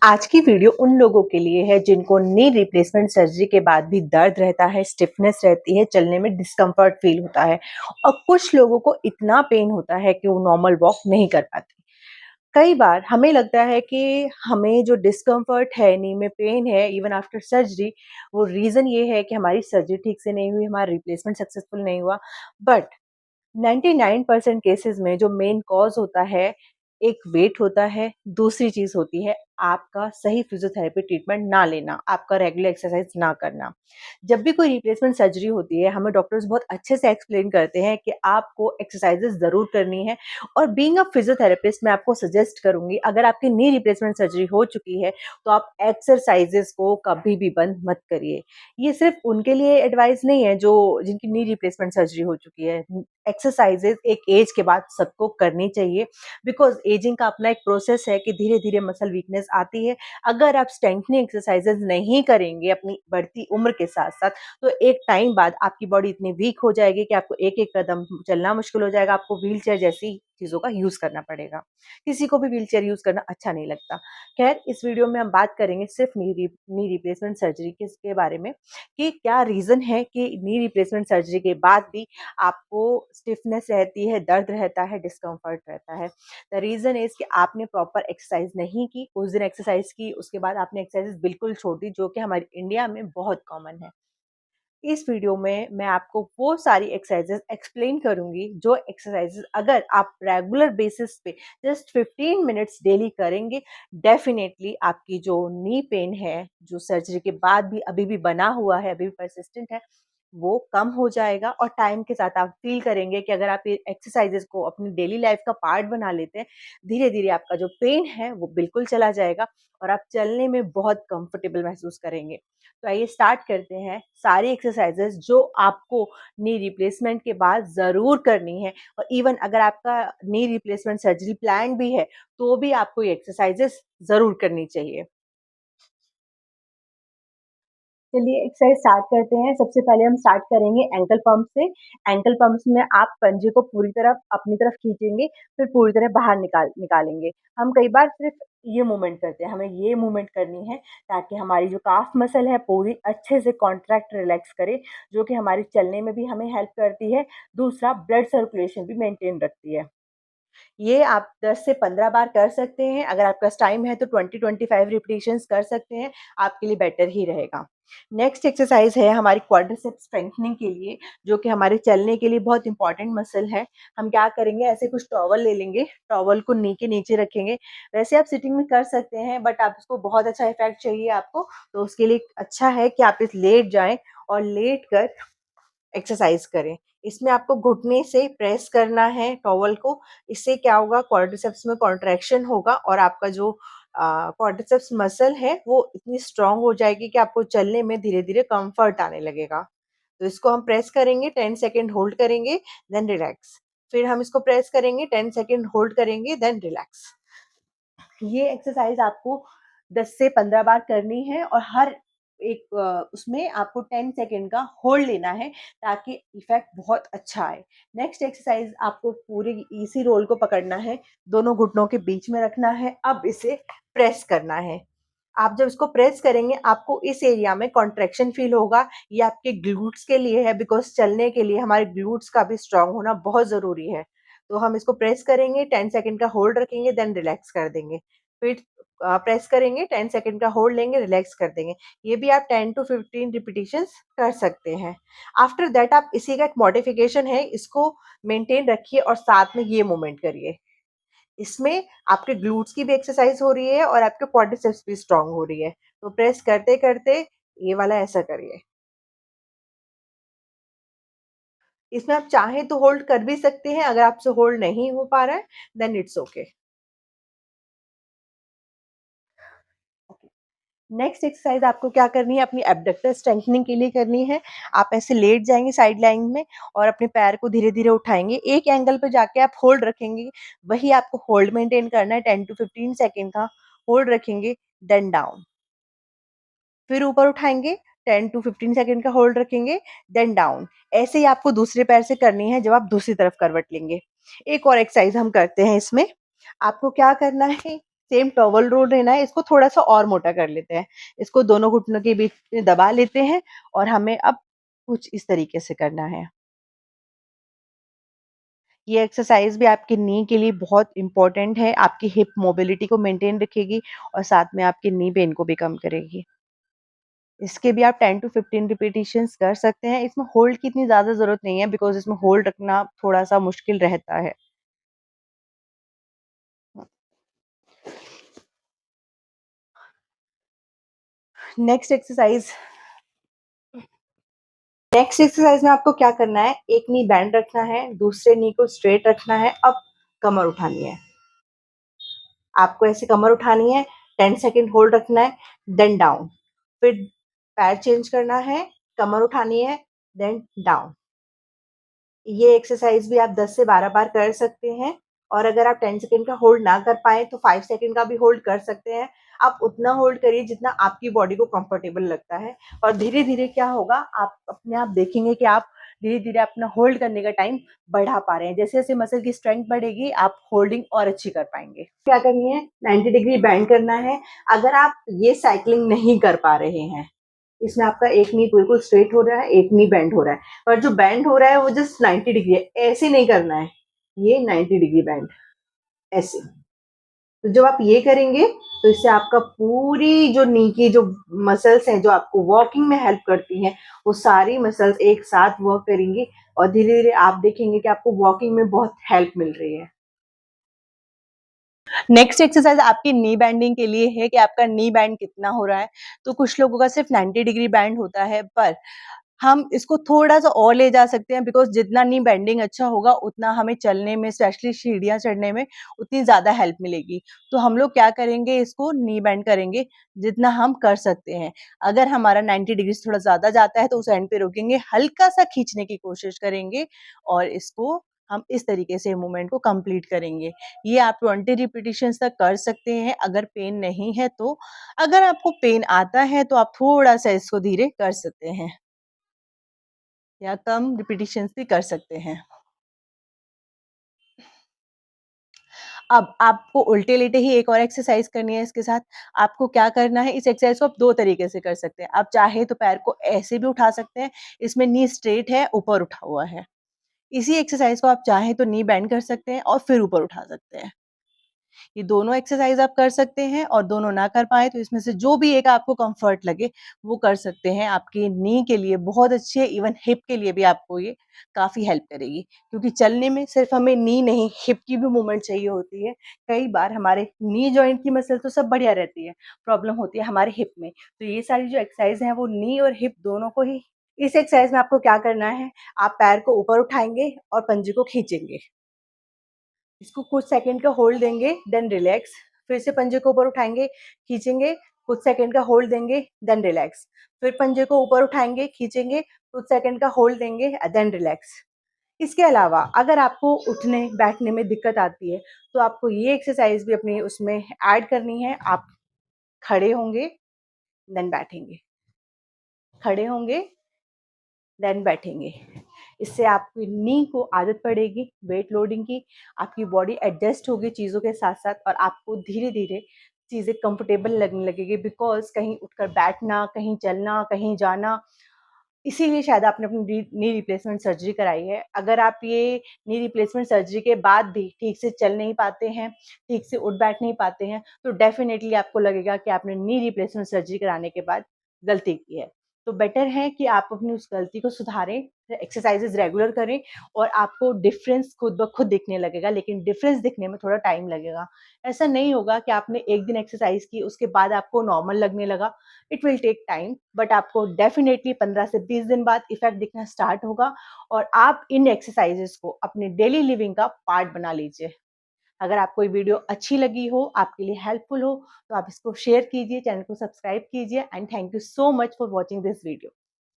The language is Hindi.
आज की वीडियो उन लोगों के लिए है जिनको नी रिप्लेसमेंट सर्जरी के बाद भी दर्द रहता है, स्टिफनेस रहती है, चलने में डिस्कम्फर्ट फील होता है और कुछ लोगों को इतना पेन होता है कि वो नॉर्मल वॉक नहीं कर पाते। कई बार हमें लगता है कि हमें जो डिस्कम्फर्ट है, नी में पेन है इवन आफ्टर सर्जरी, वो रीज़न ये है कि हमारी सर्जरी ठीक से नहीं हुई, हमारा रिप्लेसमेंट सक्सेसफुल नहीं हुआ। बट 99% केसेस में जो मेन कॉज़ होता है, एक वेट होता है, दूसरी चीज़ होती है आपका सही फिज़ियोथेरेपी ट्रीटमेंट ना लेना, आपका रेगुलर एक्सरसाइज़ ना करना। जब भी कोई रिप्लेसमेंट सर्जरी होती है, हमें डॉक्टर्स बहुत अच्छे से एक्सप्लेन करते हैं कि आपको एक्सरसाइज़ेज़ ज़रूर करनी है और बीइंग अ फिज़ियोथेरेपिस्ट मैं आपको सजेस्ट करूँगी, अगर आपकी नी रिप्लेसमेंट सर्जरी हो चुकी है, तो आप एक्सरसाइज़ेज़ को कभी भी बंद मत करिए। ये सिर्फ़ उनके लिए एडवाइस नहीं है जो जिनकी नी रिप्लेसमेंट सर्जरी हो चुकी है। एक्सरसाइजेज एक एज के बाद सबको करनी चाहिए बिकॉज़ एजिंग का अपना एक प्रोसेस है कि धीरे-धीरे मसल वीकनेस आती है। अगर आप स्ट्रेंथनिंग एक्सरसाइजेज नहीं करेंगे अपनी बढ़ती उम्र के साथ-साथ, तो एक टाइम बाद आपकी बॉडी इतनी वीक हो जाएगी कि आपको एक-एक कदम चलना मुश्किल हो जाएगा, आपको व्हीलचेयर जैसी चीज़ों का यूज़ करना पड़ेगा। किसी को भी व्हीलचेयर यूज़ करना अच्छा नहीं लगता। खैर, इस वीडियो में हम बात करेंगे सिर्फ़ नी रिप्लेसमेंट सर्जरी के बारे में कि क्या रीज़न है कि नी रिप्लेसमेंट सर्जरी के बाद भी आपको स्टिफनेस रहती है, दर्द रहता है, डिस्कम्फर्ट रहता है। द रीज़न इज़ कि आपने प्रॉपर एक्सरसाइज़ नहीं की, कुछ दिन एक्सरसाइज़ की, उसके बाद आपने एक्सरसाइज़ बिल्कुल छोड़ दी, जो कि हमारी इंडिया में बहुत कॉमन है। इस वीडियो में मैं आपको वो सारी एक्सरसाइज़ेज़ एक्सप्लेन करूँगी, जो एक्सरसाइज़ेज़ अगर आप रेगुलर बेसिस पे जस्ट 15 मिनट्स डेली करेंगे, डेफ़िनेटली आपकी जो नी पेन है, जो सर्जरी के बाद भी अभी भी बना हुआ है, अभी भी पर्सिस्टेंट है, वो कम हो जाएगा और टाइम के साथ आप फ़ील करेंगे कि अगर आप ये एक्सरसाइज़ेज़ को अपनी डेली लाइफ़ का पार्ट बना लेते हैं, धीरे-धीरे आपका जो पेन है, वो बिल्कुल चला जाएगा और आप चलने में बहुत कंफर्टेबल महसूस करेंगे। तो आइए स्टार्ट करते हैं सारी एक्सरसाइज़ेज़ जो आपको नी रिप्लेसमेंट के बाद ज़रूर करनी है और इवन अगर आपका नी रिप्लेसमेंट सर्जरी प्लान्ड भी है, तो भी आपको ये एक्सरसाइज़ेज़ ज़रूर करनी चाहिए। चलिए एक्सरसाइज स्टार्ट करते हैं। सबसे पहले हम स्टार्ट करेंगे एंकल पंप से। एंकल पंप्स में आप पंजे को पूरी तरफ अपनी तरफ खींचेंगे, फिर पूरी तरह बाहर निकालेंगे। हम कई बार सिर्फ़ ये मूवमेंट करते हैं, हमें ये मूवमेंट करनी है ताकि हमारी जो काफ मसल है पूरी अच्छे से कॉन्ट्रैक्ट रिलैक्स करे, जो कि हमारे चलने में भी हमें हेल्प करती है। दूसरा ब्लड सर्कुलेशन भी मेंटेन रखती है। ये आप 10 से 15 बार कर सकते हैं। अगर आपके पास टाइम है तो 20-25 रिपिटिशंस कर सकते हैं, आपके लिए बेटर ही रहेगा। नेक्स्ट एक्सरसाइज़ है हमारी क्वाड्रिसेप्स स्ट्रेंथनिंग के लिए, जो कि हमारे चलने के लिए बहुत इंपॉर्टेंट मसल है। हम क्या करेंगे, ऐसे कुछ टॉवल ले लेंगे, टॉवल को नी के नीचे रखेंगे। वैसे आप सिटिंग में कर सकते हैं बट आप उसको बहुत अच्छा इफ़ेक्ट चाहिए आपको, तो उसके लिए अच्छा है कि आप इस लेट जाएँ और लेट कर एक्सरसाइज करें। इसमें आपको घुटने से प्रेस करना है टॉवल को, इससे क्या होगा क्वाड्रिसेप्स में कॉन्ट्रैक्शन होगा और आपका जो क्वाड्रिसेप्स मसल है वो इतनी स्ट्रॉन्ग हो जाएगी कि आपको चलने में धीरे-धीरे कम्फर्ट आने लगेगा। तो इसको हम प्रेस करेंगे, 10 सेकंड होल्ड करेंगे, देन रिलैक्स। फिर हम इसको प्रेस करेंगे, 10 सेकंड होल्ड करेंगे, देन रिलैक्स। ये एक्सरसाइज आपको 10 से 15 बार करनी है और हर एक उसमें आपको 10 सेकंड का होल्ड लेना है ताकि इफ़ेक्ट बहुत अच्छा आए। नेक्स्ट एक्सरसाइज आपको पूरी इसी रोल को पकड़ना है, दोनों घुटनों के बीच में रखना है, अब इसे प्रेस करना है। आप जब इसको प्रेस करेंगे आपको इस एरिया में कॉन्ट्रैक्शन फ़ील होगा, ये आपके ग्लूट्स के लिए है बिकॉज़ चलने के लिए हमारे ग्लूट्स का भी स्ट्रॉन्ग होना बहुत ज़रूरी है। तो हम इसको प्रेस करेंगे, 10 सेकंड का होल्ड रखेंगे, देन रिलैक्स कर देंगे। फिर प्रेस करेंगे, 10 सेकंड का होल्ड लेंगे, रिलैक्स कर देंगे। ये भी आप 10 टू 15 रिपिटिशंस कर सकते हैं। आफ्टर दैट आप इसी का एक मॉडिफ़िकेशन है, इसको मेंटेन रखिए और साथ में ये मूवमेंट करिए। इसमें आपके ग्लूट्स की भी एक्सरसाइज हो रही है और आपके क्वाड्रिसेप्स भी स्ट्रॉन्ग हो रही है। तो प्रेस करते-करते ये वाला ऐसा करिए। इसमें आप चाहें तो होल्ड कर भी सकते हैं, अगर आपसे होल्ड नहीं हो पा रहा है, then it's okay. Next exercise आपको क्या करनी है, अपनी एब्डक्टर स्ट्रेंथनिंग के लिए करनी है। आप ऐसे लेट जाएँगे साइड लाइन में और अपने पैर को धीरे-धीरे उठाएँगे। एक एंगल पे जाके आप होल्ड रखेंगे, वही आपको होल्ड मेंटेन करना है 10 टू 15 सेकंड का होल्ड रखेंगे, देन डाउन। फिर ऊपर उठाएँगे, 10 टू 15 सेकंड का होल्ड रखेंगे, देन डाउन। ऐसे ही आपको दूसरे पैर से करनी है जब आप दूसरी तरफ करवट लेंगे। एक और एक्सरसाइज हम करते हैं इसमें। आपको क्या करना है, सेम टॉवल रोल लेना है, इसको थोड़ा-सा और मोटा कर लेते हैं। इसको दोनों घुटनों के बीच में दबा लेते हैं और हमें अब कुछ इस तरीके से करना है। ये एक्सरसाइज़ भी आपकी नी के लिए बहुत इम्पोर्टेंट है, आपकी हिप मोबिलिटी को मेंटेन रखेगी और साथ में आपकी नी पेन को भी कम करेगी। इसके भी आप 10 टू 15 रिपिटिशंस कर सकते हैं। इसमें होल्ड की इतनी ज़्यादा ज़रूरत नहीं है बिकॉज़ इसमें होल्ड रखना थोड़ा-सा मुश्किल रहता है। नेक्स्ट एक्सरसाइज़ नेक्स्ट एक्सरसाइज़ में आपको क्या करना है, एक नी बेंड रखना है, दूसरे नी को स्ट्रेट रखना है, अब कमर उठानी है। आपको ऐसे कमर उठानी है, 10 सेकंड होल्ड रखना है, देन डाउन। फिर पैर चेंज करना है, कमर उठानी है, देन डाउन। ये एक्सरसाइज़ भी आप 10 से 12 बार कर सकते हैं और अगर आप 10 सेकंड का होल्ड ना कर पाएँ तो 5 सेकंड का भी होल्ड कर सकते हैं। आप उतना होल्ड करिए जितना आपकी बॉडी को कंफर्टेबल लगता है और धीरे-धीरे क्या होगा, आप अपने आप देखेंगे कि आप धीरे-धीरे अपना होल्ड करने का टाइम बढ़ा पा रहे हैं। जैसे-जैसे मसल की स्ट्रेंथ बढ़ेगी, आप होल्डिंग और अच्छी कर पाएँगे। क्या करनी है, 90 डिग्री बेंड करना है। अगर आप ये साइक्लिंग नहीं कर पा रहे हैं, इसमें आपका एक नी बिल्कुल स्ट्रेट हो रहा है, एक नी बेंड हो रहा है। पर जो बेंड हो रहा है वो जस्ट 90 डिग्री है, ऐसे नहीं करना है। ये 90 डिग्री बेंड ऐसे। तो जब आप ये करेंगे तो इससे आपका पूरी जो नी की जो मसल्स हैं, जो आपको वॉकिंग में हेल्प करती हैं, वो सारी मसल्स एक साथ वर्क करेंगी और धीरे-धीरे आप देखेंगे कि आपको वॉकिंग में बहुत हेल्प मिल रही है। नेक्स्ट एक्सरसाइज आपकी नी बैंडिंग के लिए है कि आपका नी बैंड कितना हो रहा है। तो कुछ लोगों का सिर्फ 90 डिग्री बैंड होता है, पर हम इसको थोड़ा-सा और ले जा सकते हैं बिकॉज़ जितना नी बेंडिंग अच्छा होगा, उतना हमें चलने में, स्पेशली सीढ़ियाँ चढ़ने में उतनी ज़्यादा हेल्प मिलेगी। तो हम लोग क्या करेंगे, इसको नी बेंड करेंगे जितना हम कर सकते हैं। अगर हमारा 90 डिग्री से थोड़ा ज़्यादा जाता है तो उस एंड पे रोकेंगे, हल्का-सा खींचने की कोशिश करेंगे और इसको हम इस तरीके से मूवमेंट को कंप्लीट करेंगे। ये आप 20 रिपिटिशंस तक कर सकते हैं अगर पेन नहीं है तो। अगर आपको पेन आता है तो आप थोड़ा-सा इसको धीरे कर सकते हैं। या कम रिपिटिशंस भी कर सकते हैं। अब आपको उल्टे-लेटे ही एक और एक्सरसाइज़ करनी है इसके साथ। आपको क्या करना है, इस एक्सरसाइज़ को आप 2 तरीके से कर सकते हैं। आप चाहे तो पैर को ऐसे भी उठा सकते हैं, इसमें नी स्ट्रेट है, ऊपर उठा हुआ है। इसी एक्सरसाइज़ को आप चाहें तो नी बेंड कर सकते हैं और फिर ऊपर उठा सकते हैं। ये दोनों एक्सरसाइज़ आप कर सकते हैं और दोनों ना कर पाएँ तो इसमें से जो भी एक आपको कम्फर्ट लगे वो कर सकते हैं। आपकी नी के लिए बहुत अच्छी है, इवन हिप के लिए भी आपको ये काफ़ी हेल्प करेगी। क्योंकि चलने में सिर्फ हमें नी नहीं, हिप की भी मूवमेंट चाहिए होती है। कई बार हमारे नी जॉइंट की मसल तो सब बढ़िया रहती है, प्रॉब्लम होती है हमारे हिप में। तो ये सारी जो एक्सरसाइज़ हैं वो नी और हिप दोनों को ही। इस एक्सरसाइज़ में आपको क्या करना है, आप पैर को ऊपर उठाएँगे और पंजे को खींचेंगे। इसको कुछ सेकंड का होल्ड देंगे, देन रिलैक्स। फिर से पंजे को ऊपर उठाएँगे, खींचेंगे, कुछ सेकंड का होल्ड देंगे, देन रिलैक्स। फिर पंजे को ऊपर उठाएँगे, खींचेंगे, कुछ सेकंड का होल्ड देंगे देन रिलैक्स। इसके अलावा अगर आपको उठने-बैठने में दिक्कत आती है, तो आपको ये एक्सरसाइज़ भी अपनी उसमें ऐड करनी है। आप खड़े होंगे, देन बैठेंगे, खड़े होंगे, देन बैठेंगे। इससे आपकी नी को आदत पड़ेगी वेट लोडिंग की, आपकी बॉडी एडजस्ट होगी चीज़ों के साथ-साथ और आपको धीरे-धीरे चीज़ें कंफर्टेबल लगने लगेगी बिकॉज़ कहीं उठकर बैठना, कहीं चलना, कहीं जाना, इसीलिए शायद आपने अपनी नी रिप्लेसमेंट सर्जरी कराई है। अगर आप ये नी रिप्लेसमेंट सर्जरी के बाद भी ठीक से चल नहीं पाते हैं, ठीक से उठ-बैठ नहीं पाते हैं, तो डेफ़िनिटली आपको लगेगा कि आपने नी रिप्लेसमेंट सर्जरी कराने के बाद गलती की है। तो बेटर है कि आप अपनी उस गलती को सुधारें, एक्सरसाइज़ेज़ रेगुलर करें और आपको डिफ़रेंस खुद ब खुद दिखने लगेगा, लेकिन डिफ़रेंस दिखने में थोड़ा टाइम लगेगा। ऐसा नहीं होगा कि आपने 1 दिन एक्सरसाइज़ की, उसके बाद आपको नॉर्मल लगने लगा। It will take time but आपको डेफ़िनेटली 15 से 20 दिन बाद इफ़ेक्ट दिखना स्टार्ट होगा और आप इन एक्सरसाइज़ेज़ को अपने डेली लिविंग का पार्ट बना लीजिए। अगर आपको ये वीडियो अच्छी लगी हो, आपके लिए हेल्पफुल हो, तो आप इसको शेयर कीजिए, चैनल को सब्सक्राइब कीजिए and thank you so much for watching this video.